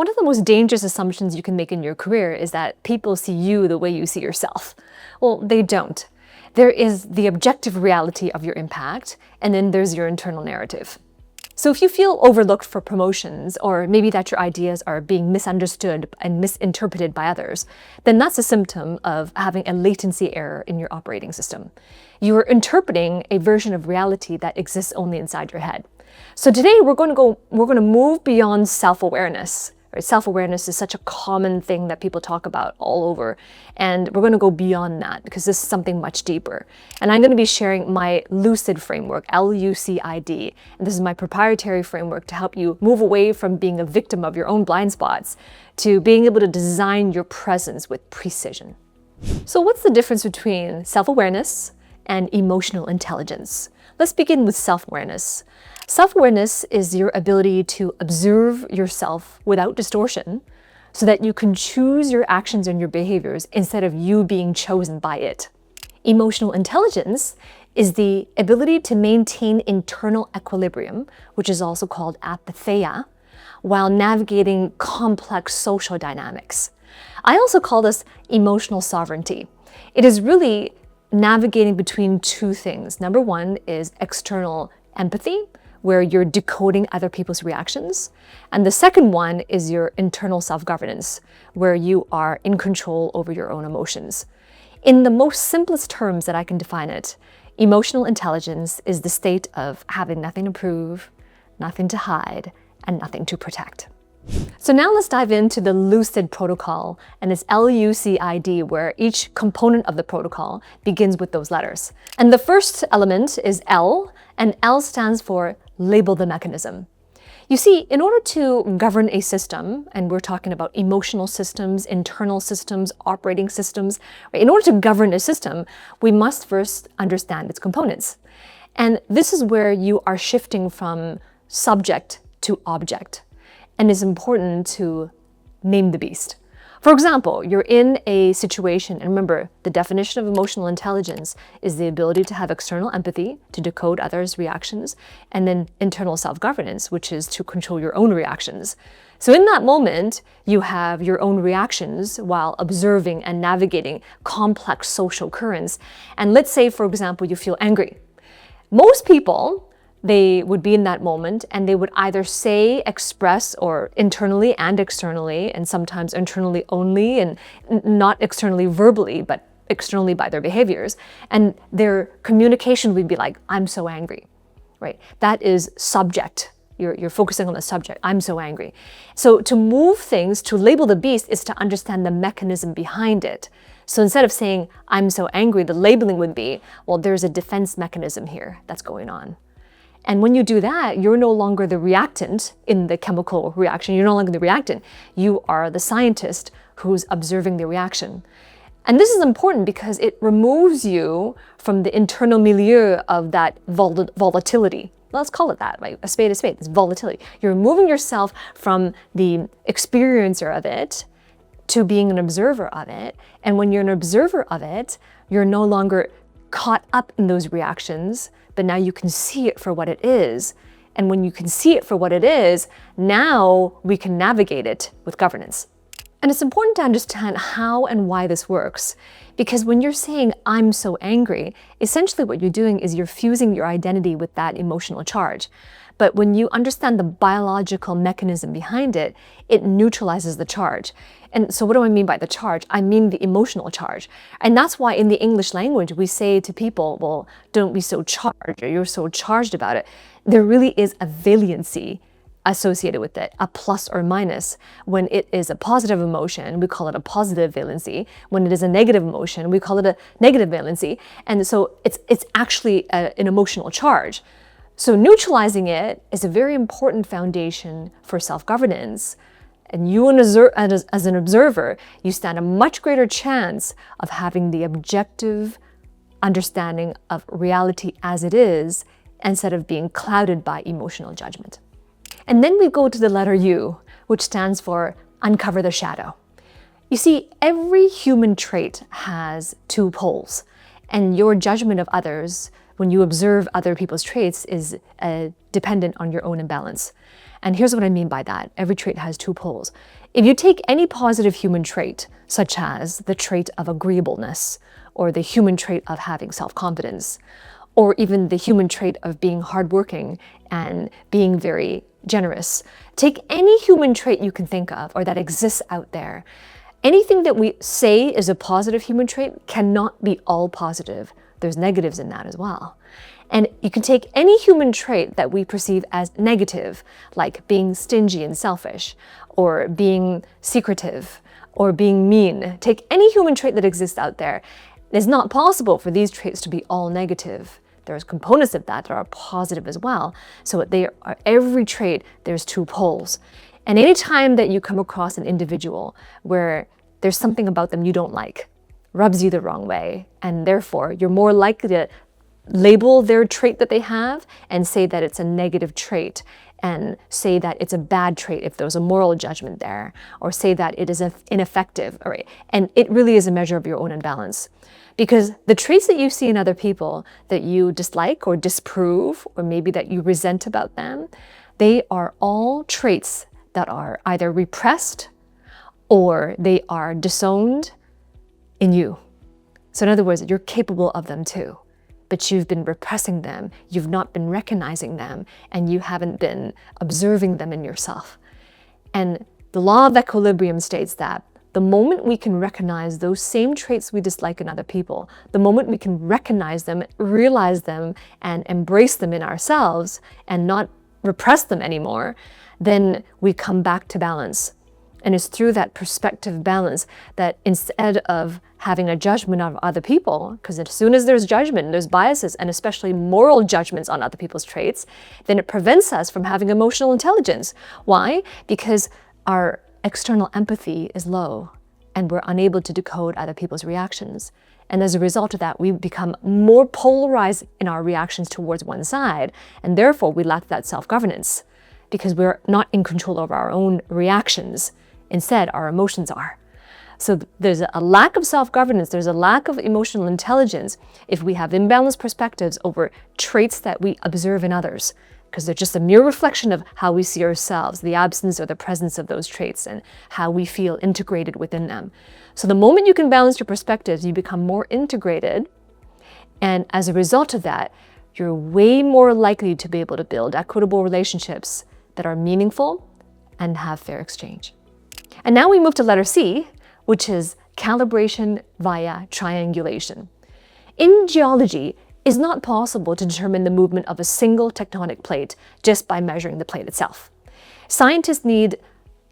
One of the most dangerous assumptions you can make in your career is that people see you the way you see yourself. Well, they don't. There is the objective reality of your impact, and then there's your internal narrative. So if you feel overlooked for promotions, or maybe that your ideas are being misunderstood and misinterpreted by others, then that's a symptom of having a latency error in your operating system. You are interpreting a version of reality that exists only inside your head. So today we're going to move beyond self-awareness. Right? Self-awareness is such a common thing that people talk about all over, and we're going to go beyond that because this is something much deeper. And I'm going to be sharing my L.U.C.I.D framework, L.U.C.I.D, and this is my proprietary framework to help you move away from being a victim of your own blind spots to being able to design your presence with precision. So what's the difference between self-awareness and emotional intelligence? Let's begin with self-awareness. Self-awareness is your ability to observe yourself without distortion so that you can choose your actions and your behaviors instead of you being chosen by it. Emotional intelligence is the ability to maintain internal equilibrium, which is also called apatheia, while navigating complex social dynamics. I also call this emotional sovereignty. It is really navigating between two things. Number one is external empathy, where you're decoding other people's reactions. And the second one is your internal self-governance, where you are in control over your own emotions. In the most simplest terms that I can define it, emotional intelligence is the state of having nothing to prove, nothing to hide, and nothing to protect. So now let's dive into the L.U.C.I.D protocol and its L.U.C.I.D, where each component of the protocol begins with those letters. And the first element is L, and L stands for label the mechanism. You see, in order to govern a system, and we're talking about emotional systems, internal systems, operating systems, right? In order to govern a system, we must first understand its components. And this is where you are shifting from subject to object. And it's important to name the beast. For example, you're in a situation, and remember, the definition of emotional intelligence is the ability to have external empathy, to decode others' reactions, and then internal self-governance, which is to control your own reactions. So in that moment, you have your own reactions while observing and navigating complex social currents. And let's say, for example, you feel angry. Most people, they would be in that moment and they would either say, express, or internally and externally, and sometimes internally only and not externally verbally, but externally by their behaviors. And their communication would be like, I'm so angry, right? That is subject. You're focusing on the subject. I'm so angry. So to move things, to label the beast, is to understand the mechanism behind it. So instead of saying, I'm so angry, the labeling would be, well, there's a defense mechanism here that's going on. And when you do that, you're no longer the reactant in the chemical reaction. You're no longer the reactant. You are the scientist who's observing the reaction. And this is important because it removes you from the internal milieu of that volatility. Let's call it that, right? A spade, it's volatility. You're removing yourself from the experiencer of it to being an observer of it. And when you're an observer of it, you're no longer caught up in those reactions, but now you can see it for what it is. And when you can see it for what it is, now we can navigate it with governance. And it's important to understand how and why this works, because when you're saying, I'm so angry, essentially what you're doing is you're fusing your identity with that emotional charge. But when you understand the biological mechanism behind it, it neutralizes the charge. And so what do I mean by the charge? I mean the emotional charge. And that's why in the English language, we say to people, well, don't be so charged, or you're so charged about it. There really is a valency associated with it, a plus or minus. When it is a positive emotion, we call it a positive valency. When it is a negative emotion, we call it a negative valency. And so it's actually an emotional charge. So neutralizing it is a very important foundation for self-governance. And you as an observer, you stand a much greater chance of having the objective understanding of reality as it is, instead of being clouded by emotional judgment. And then we go to the letter U, which stands for uncover the shadow. You see, every human trait has two poles, and your judgment of others when you observe other people's traits is dependent on your own imbalance. And here's what I mean by that. Every trait has two poles. If you take any positive human trait, such as the trait of agreeableness, or the human trait of having self-confidence, or even the human trait of being hardworking and being very generous, take any human trait you can think of or that exists out there. Anything that we say is a positive human trait cannot be all positive. There's negatives in that as well. And you can take any human trait that we perceive as negative, like being stingy and selfish, or being secretive, or being mean. Take any human trait that exists out there. It's not possible for these traits to be all negative. There's components of that are positive as well. So every trait, there's two poles. And anytime that you come across an individual where there's something about them you don't like, rubs you the wrong way, and therefore you're more likely to label their trait that they have and say that it's a negative trait, and say that it's a bad trait if there's a moral judgment there, or say that it is ineffective. And it really is a measure of your own imbalance. Because the traits that you see in other people that you dislike or disprove, or maybe that you resent about them, they are all traits that are either repressed or they are disowned in you. So in other words, you're capable of them too, but you've been repressing them, you've not been recognizing them, and you haven't been observing them in yourself. And the law of equilibrium states that the moment we can recognize those same traits we dislike in other people, the moment we can recognize them, realize them, and embrace them in ourselves and not repress them anymore, then we come back to balance. And it's through that perspective balance that instead of having a judgment of other people, because as soon as there's judgment, there's biases, and especially moral judgments on other people's traits, then it prevents us from having emotional intelligence. Why? Because our external empathy is low and we're unable to decode other people's reactions. And as a result of that, we become more polarized in our reactions towards one side, and therefore we lack that self-governance because we're not in control of our own reactions. Instead, our emotions are. So there's a lack of self-governance, there's a lack of emotional intelligence if we have imbalanced perspectives over traits that we observe in others, because they're just a mere reflection of how we see ourselves, the absence or the presence of those traits, and how we feel integrated within them. So the moment you can balance your perspectives, you become more integrated, and as a result of that, you're way more likely to be able to build equitable relationships that are meaningful and have fair exchange. And now we move to letter C, which is calibration via triangulation. In geology, it's not possible to determine the movement of a single tectonic plate just by measuring the plate itself. Scientists need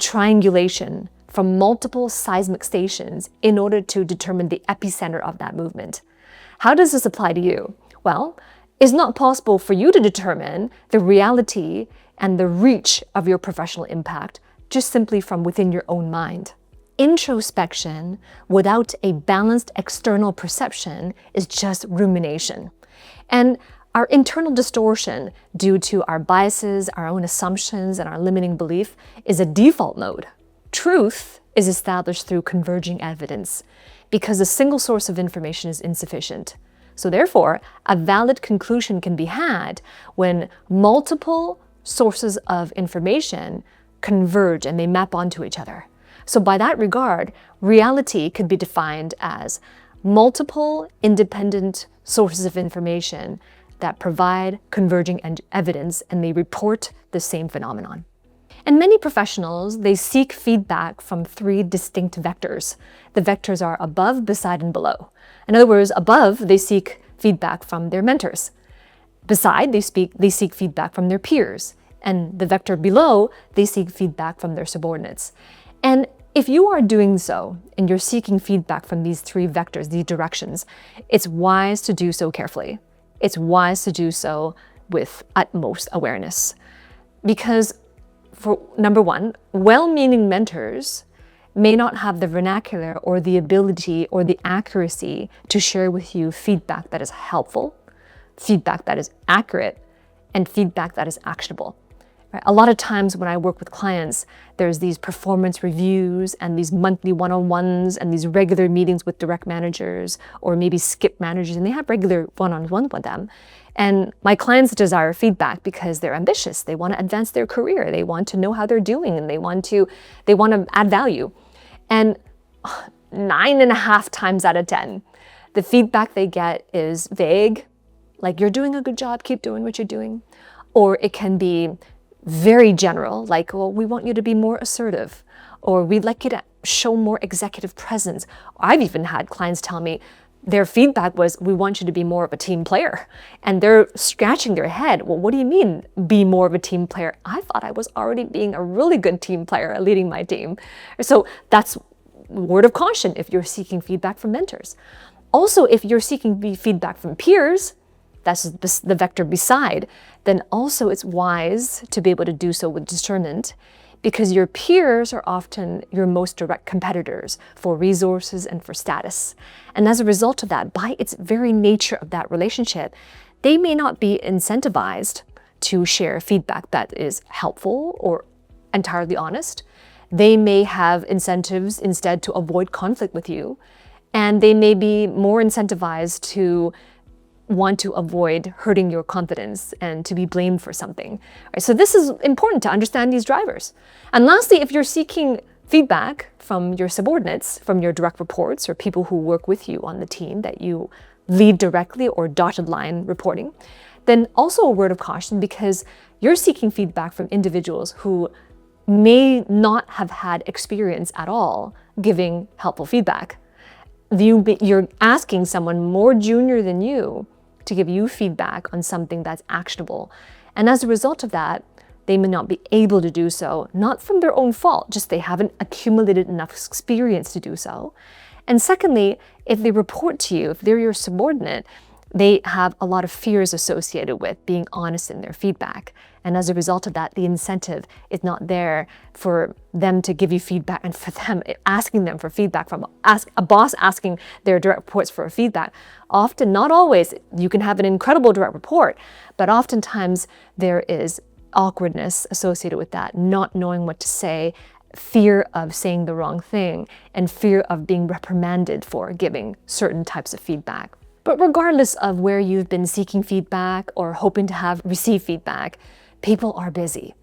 triangulation from multiple seismic stations in order to determine the epicenter of that movement. How does this apply to you? Well, it's not possible for you to determine the reality and the reach of your professional impact just simply from within your own mind. Introspection without a balanced external perception is just rumination. And our internal distortion due to our biases, our own assumptions, and our limiting belief is a default mode. Truth is established through converging evidence because a single source of information is insufficient. So therefore, a valid conclusion can be had when multiple sources of information converge and they map onto each other. So by that regard, reality could be defined as multiple independent sources of information that provide converging evidence and they report the same phenomenon. And many professionals, they seek feedback from three distinct vectors. The vectors are above, beside, and below. In other words, above, they seek feedback from their mentors. Beside, they seek feedback from their peers. And the vector below, they seek feedback from their subordinates. And if you are doing so, and you're seeking feedback from these three vectors, these directions, it's wise to do so carefully. It's wise to do so with utmost awareness. Because for number one, well-meaning mentors may not have the vernacular or the ability or the accuracy to share with you feedback that is helpful, feedback that is accurate, and feedback that is actionable. Right? A lot of times when I work with clients, there's these performance reviews and these monthly one-on-ones and these regular meetings with direct managers or maybe skip managers, and they have regular one-on-ones with them. And my clients desire feedback because they're ambitious. They want to advance their career. They want to know how they're doing, and they want to add value. And 9.5 times out of 10, the feedback they get is vague, like you're doing a good job, keep doing what you're doing. Or it can be very general, like, well, we want you to be more assertive, or we'd like you to show more executive presence. I've even had clients tell me their feedback was, we want you to be more of a team player. And they're scratching their head. Well, what do you mean, be more of a team player? I thought I was already being a really good team player, leading my team. So that's word of caution if you're seeking feedback from mentors. Also, if you're seeking feedback from peers, that's the vector beside, then also it's wise to be able to do so with discernment, because your peers are often your most direct competitors for resources and for status. And as a result of that, by its very nature of that relationship, they may not be incentivized to share feedback that is helpful or entirely honest. They may have incentives instead to avoid conflict with you, and they may be more incentivized to want to avoid hurting your confidence and to be blamed for something. Right? So this is important to understand these drivers. And lastly, if you're seeking feedback from your subordinates, from your direct reports or people who work with you on the team that you lead directly or dotted line reporting, then also a word of caution, because you're seeking feedback from individuals who may not have had experience at all giving helpful feedback. You're asking someone more junior than you to give you feedback on something that's actionable. And as a result of that, they may not be able to do so, not from their own fault, just they haven't accumulated enough experience to do so. And secondly, if they report to you, if they're your subordinate, they have a lot of fears associated with being honest in their feedback. And as a result of that, the incentive is not there for them to give you feedback, and for them asking them for feedback from a boss asking their direct reports for feedback. Often, not always, you can have an incredible direct report, but oftentimes there is awkwardness associated with that, not knowing what to say, fear of saying the wrong thing, and fear of being reprimanded for giving certain types of feedback. But regardless of where you've been seeking feedback or hoping to have received feedback, people are busy.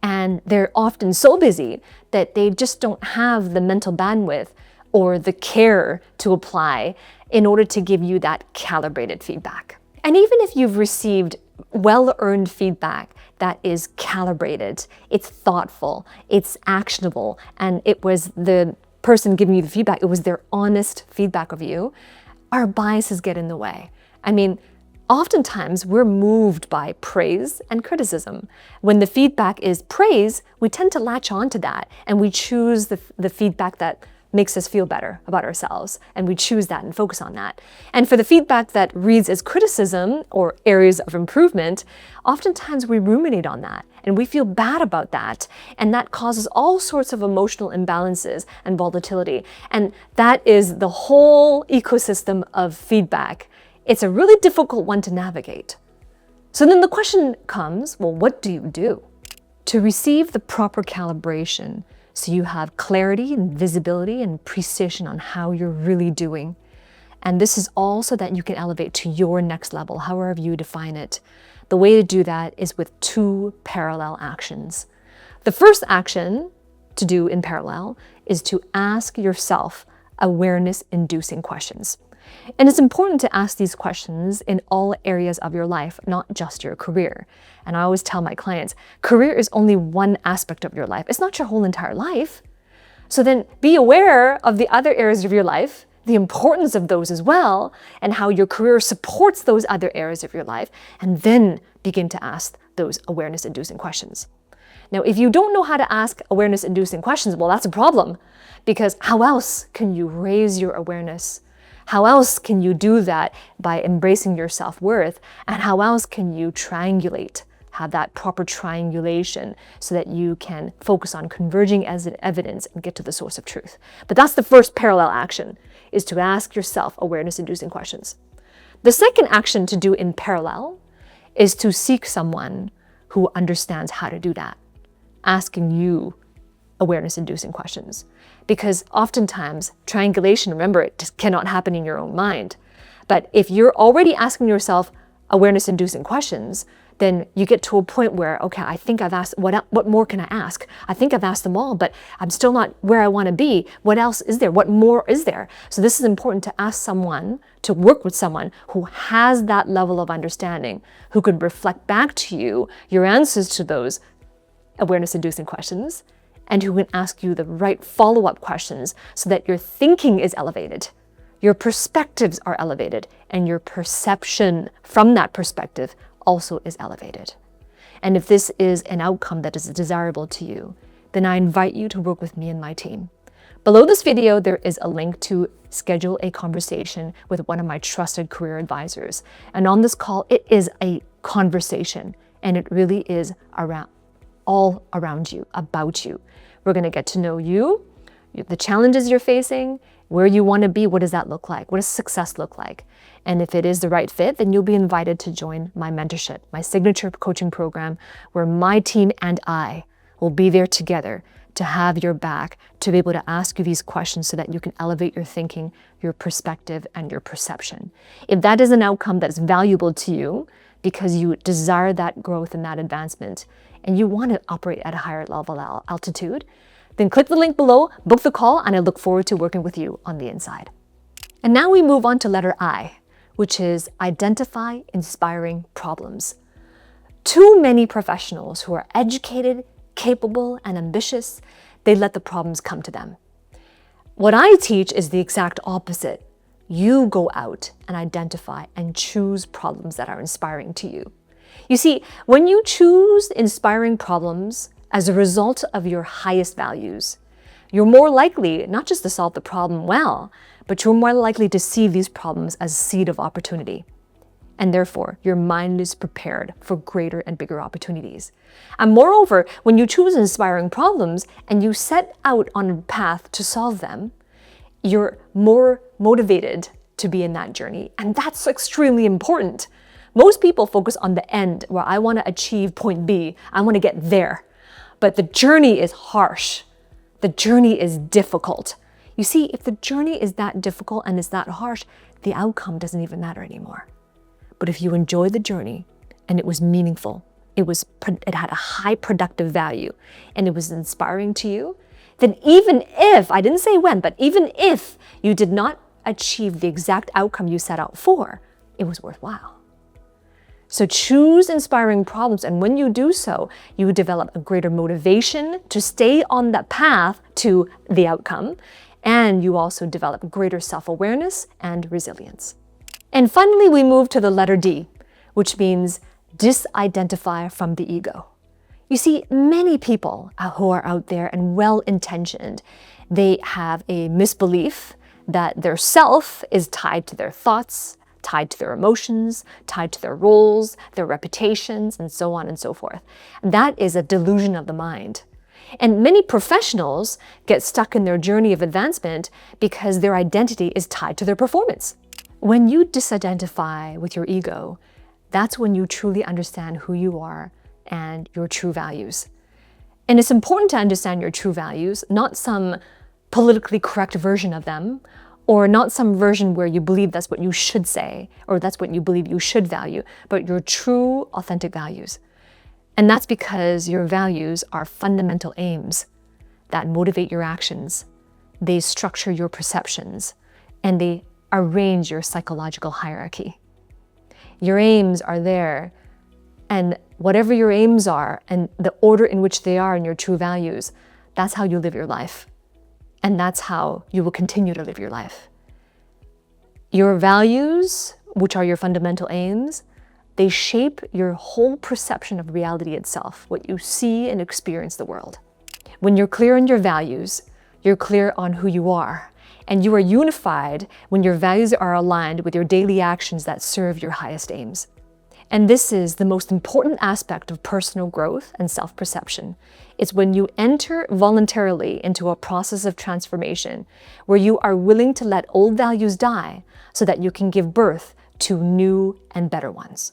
And they're often so busy that they just don't have the mental bandwidth or the care to apply in order to give you that calibrated feedback. And even if you've received well-earned feedback that is calibrated, it's thoughtful, it's actionable, and it was the person giving you the feedback, it was their honest feedback of you, our biases get in the way. I mean, oftentimes we're moved by praise and criticism. When the feedback is praise, we tend to latch on to that, and we choose the feedback that makes us feel better about ourselves, and we choose that and focus on that. And for the feedback that reads as criticism or areas of improvement, oftentimes we ruminate on that and we feel bad about that, and that causes all sorts of emotional imbalances and volatility. And that is the whole ecosystem of feedback. It's a really difficult one to navigate. So then the question comes, well, what do you do to receive the proper calibration so you have clarity and visibility and precision on how you're really doing? And this is all so that you can elevate to your next level, however you define it. The way to do that is with 2 parallel actions. The first action to do in parallel is to ask yourself awareness-inducing questions. And it's important to ask these questions in all areas of your life, not just your career. And I always tell my clients, career is only one aspect of your life. It's not your whole entire life. So then be aware of the other areas of your life, the importance of those as well, and how your career supports those other areas of your life, and then begin to ask those awareness-inducing questions. Now, if you don't know how to ask awareness-inducing questions, well, that's a problem, because how else can you raise your awareness? How else can you do that by embracing your self-worth? And how else can you triangulate, have that proper triangulation so that you can focus on converging as evidence and get to the source of truth? But that's the first parallel action, is to ask yourself awareness-inducing questions. The second action to do in parallel is to seek someone who understands how to do that, asking you awareness-inducing questions. Because oftentimes, triangulation, remember, it just cannot happen in your own mind. But if you're already asking yourself awareness-inducing questions, then you get to a point where, okay, I think I've asked, what more can I ask? I think I've asked them all, but I'm still not where I want to be. What else is there? What more is there? So this is important to ask someone, to work with someone who has that level of understanding, who could reflect back to you your answers to those awareness-inducing questions, and who can ask you the right follow-up questions so that your thinking is elevated, your perspectives are elevated, and your perception from that perspective also is elevated. And if this is an outcome that is desirable to you, then I invite you to work with me and my team. Below this video, there is a link to schedule a conversation with one of my trusted career advisors. And on this call, it is a conversation, and it really is all around you, about you. We're going to get to know you, the challenges you're facing, where you want to be, what does that look like? What does success look like? And if it is the right fit, then you'll be invited to join my mentorship, my signature coaching program, where my team and I will be there together to have your back, to be able to ask you these questions so that you can elevate your thinking, your perspective, and your perception. If that is an outcome that is valuable to you because you desire that growth and that advancement, and you want to operate at a higher level altitude, then click the link below, book the call, and I look forward to working with you on the inside. And now we move on to letter I, which is identify inspiring problems. Too many professionals who are educated, capable, and ambitious, they let the problems come to them. What I teach is the exact opposite. You go out and identify and choose problems that are inspiring to you. You see, when you choose inspiring problems as a result of your highest values, you're more likely not just to solve the problem well, but you're more likely to see these problems as a seed of opportunity. And therefore, your mind is prepared for greater and bigger opportunities. And moreover, when you choose inspiring problems and you set out on a path to solve them, you're more motivated to be in that journey. And that's extremely important. Most people focus on the end, where I want to achieve point B, I want to get there. But the journey is harsh. The journey is difficult. You see, if the journey is that difficult and is that harsh, the outcome doesn't even matter anymore. But if you enjoy the journey and it was meaningful, it had a high productive value, and it was inspiring to you, then even if, I didn't say when, but even if you did not achieve the exact outcome you set out for, it was worthwhile. So choose inspiring problems, and when you do so, you develop a greater motivation to stay on that path to the outcome, and you also develop greater self-awareness and resilience. And finally, we move to the letter D, which means disidentify from the ego. You see, many people who are out there and well-intentioned, they have a misbelief that their self is tied to their thoughts, tied to their emotions, tied to their roles, their reputations, and so on and so forth. That is a delusion of the mind. And many professionals get stuck in their journey of advancement because their identity is tied to their performance. When you disidentify with your ego, that's when you truly understand who you are and your true values. And it's important to understand your true values, not some politically correct version of them, or not some version where you believe that's what you should say, or that's what you believe you should value, but your true, authentic values. And that's because your values are fundamental aims that motivate your actions. They structure your perceptions, and they arrange your psychological hierarchy. Your aims are there, and whatever your aims are, and the order in which they are in your true values, that's how you live your life. And that's how you will continue to live your life. Your values, which are your fundamental aims, they shape your whole perception of reality itself, what you see and experience the world. When you're clear on your values, you're clear on who you are, and you are unified when your values are aligned with your daily actions that serve your highest aims. And this is the most important aspect of personal growth and self-perception. It's when you enter voluntarily into a process of transformation where you are willing to let old values die so that you can give birth to new and better ones.